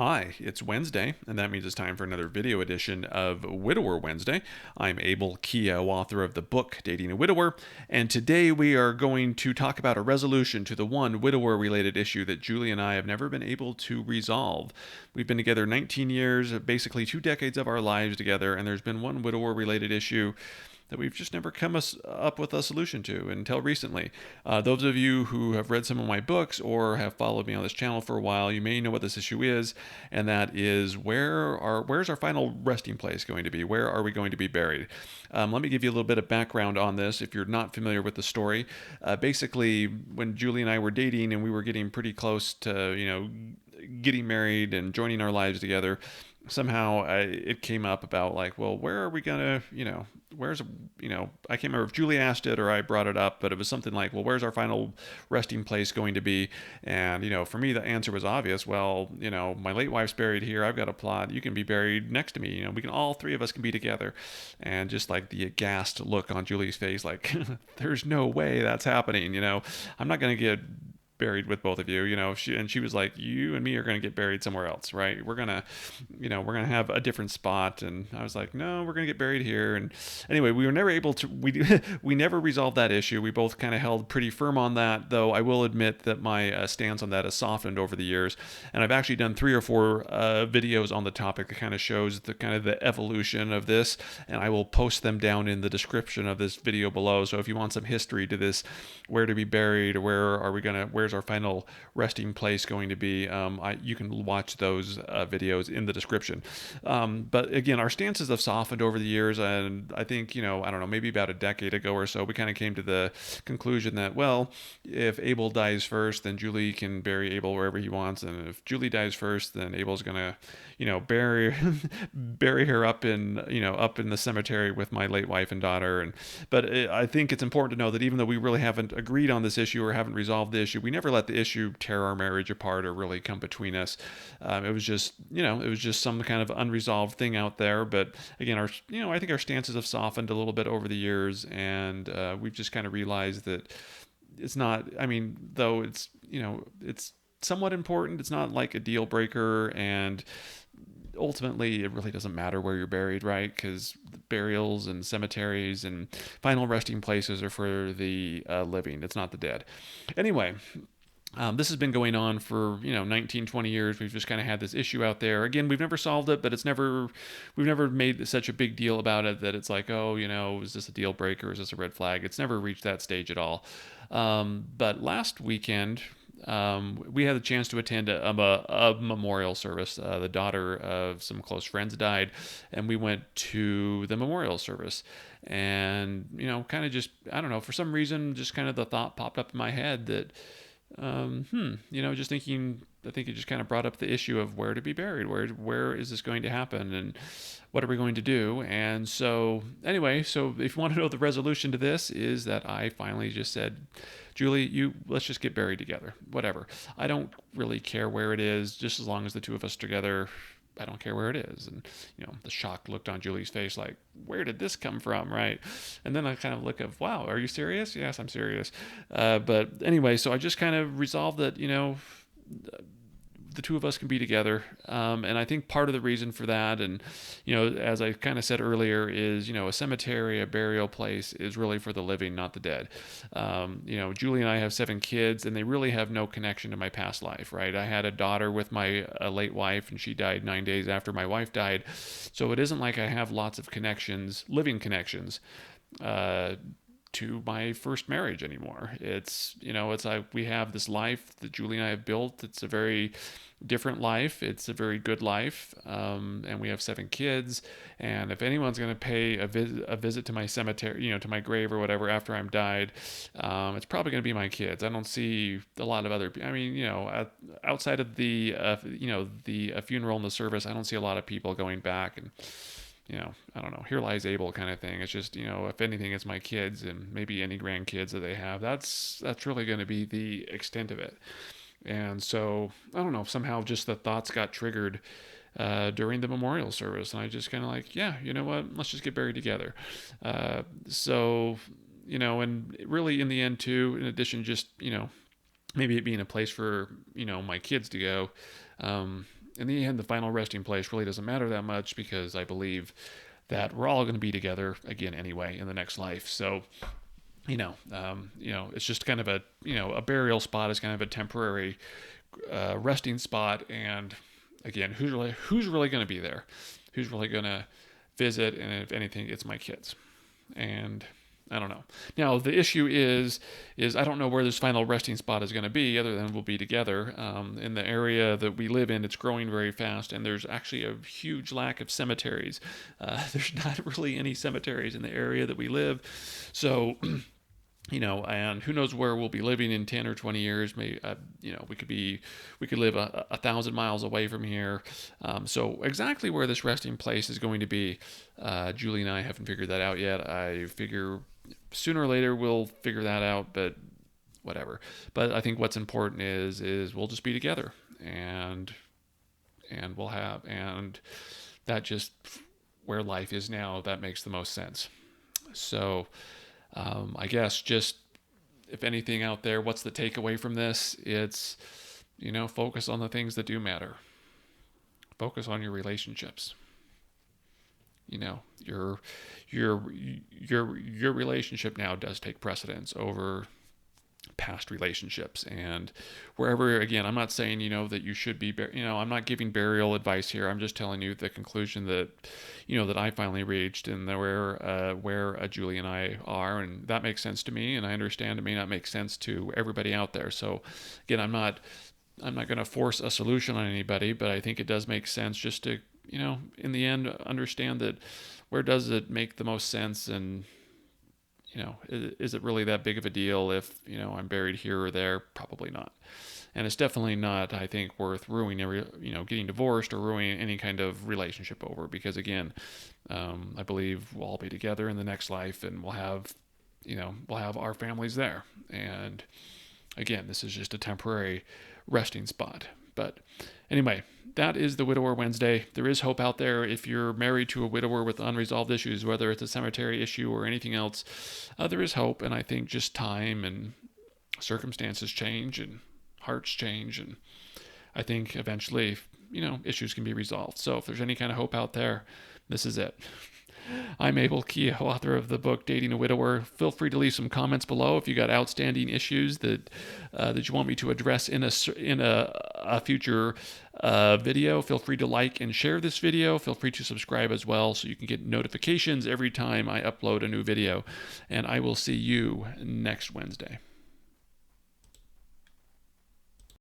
Hi, it's Wednesday, and that means it's time for another video edition of Widower Wednesday. I'm Abel Keogh, author of the book Dating a Widower, and today we are going to talk about a resolution to the one widower related issue that Julie and I have never been able to resolve. We've been together 19 years, basically 2 decades of our lives together, and there's been one widower related issue that we've just never come up with a solution to until recently. Those of you who have read some of my books or have followed me on this channel for a while, you may know what this issue is, and that is where's our final resting place going to be? Where are we going to be buried? Let me give you a little bit of background on this if you're not familiar with the story. Basically, when Julie and I were dating and we were getting pretty close to, getting married and joining our lives together, somehow it came up about like, well, where are we gonna, where's, I can't remember if Julie asked it or I brought it up, but it was something like, well, where's our final resting place going to be? And, for me, the answer was obvious. Well, my late wife's buried here. I've got a plot. You can be buried next to me. We can, all three of us can be together. And just like the aghast look on Julie's face, like, there's no way that's happening. I'm not going to get buried with both of you, she was like, you and me are going to get buried somewhere else, right? We're going to, we're going to have a different spot. And I was like, no, we're going to get buried here. And anyway, we were never able to, we never resolved that issue. We both kind of held pretty firm on that, though I will admit that my stance on that has softened over the years. And I've actually done 3 or 4 videos on the topic that kind of shows the kind of the evolution of this. And I will post them down in the description of this video below. So if you want some history to this, where to be buried, or where's our final resting place going to be, you can watch those videos in the description. But again, our stances have softened over the years, and I think, I don't know, maybe about a decade ago or so, we kind of came to the conclusion that, well, if Abel dies first, then Julie can bury Abel wherever he wants, and if Julie dies first, then Abel's gonna, bury bury her up in the cemetery with my late wife and daughter. But I think it's important to know that even though we really haven't agreed on this issue or haven't resolved the issue, we never let the issue tear our marriage apart or really come between us. It was just, some kind of unresolved thing out there. But again, I think our stances have softened a little bit over the years, and we've just kind of realized that it's not. I mean, though it's somewhat important. It's not like a deal breaker, and ultimately it really doesn't matter where you're buried, right? Because burials and cemeteries and final resting places are for the living. It's not the dead. Anyway, this has been going on for 19, 20 years. We've just kind of had this issue out there. Again, we've never solved it, but we've never made such a big deal about it that it's like, oh, is this a deal breaker? Is this a red flag? It's never reached that stage at all. But last weekend, we had the chance to attend a memorial service. The daughter of some close friends died, and we went to the memorial service. And, kind of just, I don't know, for some reason, just kind of the thought popped up in my head that, just thinking, I think it just kind of brought up the issue of where to be buried. Where is this going to happen? And what are we going to do? And so anyway, so if you want to know the resolution to this is that I finally just said, Julie, let's just get buried together. Whatever. I don't really care where it is, just as long as the two of us together. I don't care where it is. And, the shock looked on Julie's face like, where did this come from, right? And then I kind of look of, wow, are you serious? Yes, I'm serious. But anyway, so I just kind of resolved that, the two of us can be together. And I think part of the reason for that, and, as I kind of said earlier, is, a cemetery, a burial place is really for the living, not the dead. Julie and I have 7 kids, and they really have no connection to my past life, right? I had a daughter with my late wife, and she died 9 days after my wife died. So it isn't like I have lots of connections, living connections, to my first marriage anymore. It's like we have this life that Julie and I have built. It's a very different life. It's a very good life. And we have 7 kids. And if anyone's going to pay a visit to my cemetery, to my grave or whatever after I'm died, it's probably going to be my kids. I don't see a lot of other, outside of the funeral and the service, I don't see a lot of people going back and, I don't know, here lies Abel kind of thing. It's just, if anything, it's my kids and maybe any grandkids that they have. That's really going to be the extent of it. And so, I don't know, somehow just the thoughts got triggered during the memorial service. And I just kind of like, yeah, you know what, let's just get buried together. And really in the end too, in addition, just, maybe it being a place for, my kids to go, in the end, the final resting place really doesn't matter that much, because I believe that we're all going to be together again anyway in the next life. So, it's just kind of a burial spot is kind of a temporary resting spot. And again, who's really going to be there? Who's really going to visit? And if anything, it's my kids. And I don't know. Now the issue is I don't know where this final resting spot is going to be, other than we'll be together. In the area that we live in, it's growing very fast, and there's actually a huge lack of cemeteries. There's not really any cemeteries in the area that we live, so. And who knows where we'll be living in 10 or 20 years. Maybe, we could live 1,000 miles away from here. So exactly where this resting place is going to be, Julie and I haven't figured that out yet. I figure sooner or later we'll figure that out, but whatever. But I think what's important is we'll just be together, and that just where life is now, that makes the most sense. So, I guess just, if anything out there, what's the takeaway from this? It's, focus on the things that do matter. Focus on your relationships. Your relationship now does take precedence over past relationships. And wherever, again, I'm not saying that you should be, I'm not giving burial advice here. I'm just telling you the conclusion that that I finally reached, and where Julie and I are, and that makes sense to me, and I understand it may not make sense to everybody out there. So again, I'm not going to force a solution on anybody, but I think it does make sense just to in the end understand that where does it make the most sense. And is it really that big of a deal if, I'm buried here or there? Probably not. And it's definitely not, I think, worth ruining getting divorced or ruining any kind of relationship over, because again, I believe we'll all be together in the next life, and we'll have our families there. And again, this is just a temporary resting spot. But anyway, that is the Widower Wednesday. There is hope out there. If you're married to a widower with unresolved issues, whether it's a cemetery issue or anything else, there is hope. And I think just time and circumstances change and hearts change. And I think eventually, issues can be resolved. So if there's any kind of hope out there, this is it. I'm Abel Kia, author of the book Dating a Widower. Feel free to leave some comments below if you got outstanding issues that you want me to address in a future video. Feel free to like and share this video. Feel free to subscribe as well, so you can get notifications every time I upload a new video. And I will see you next Wednesday.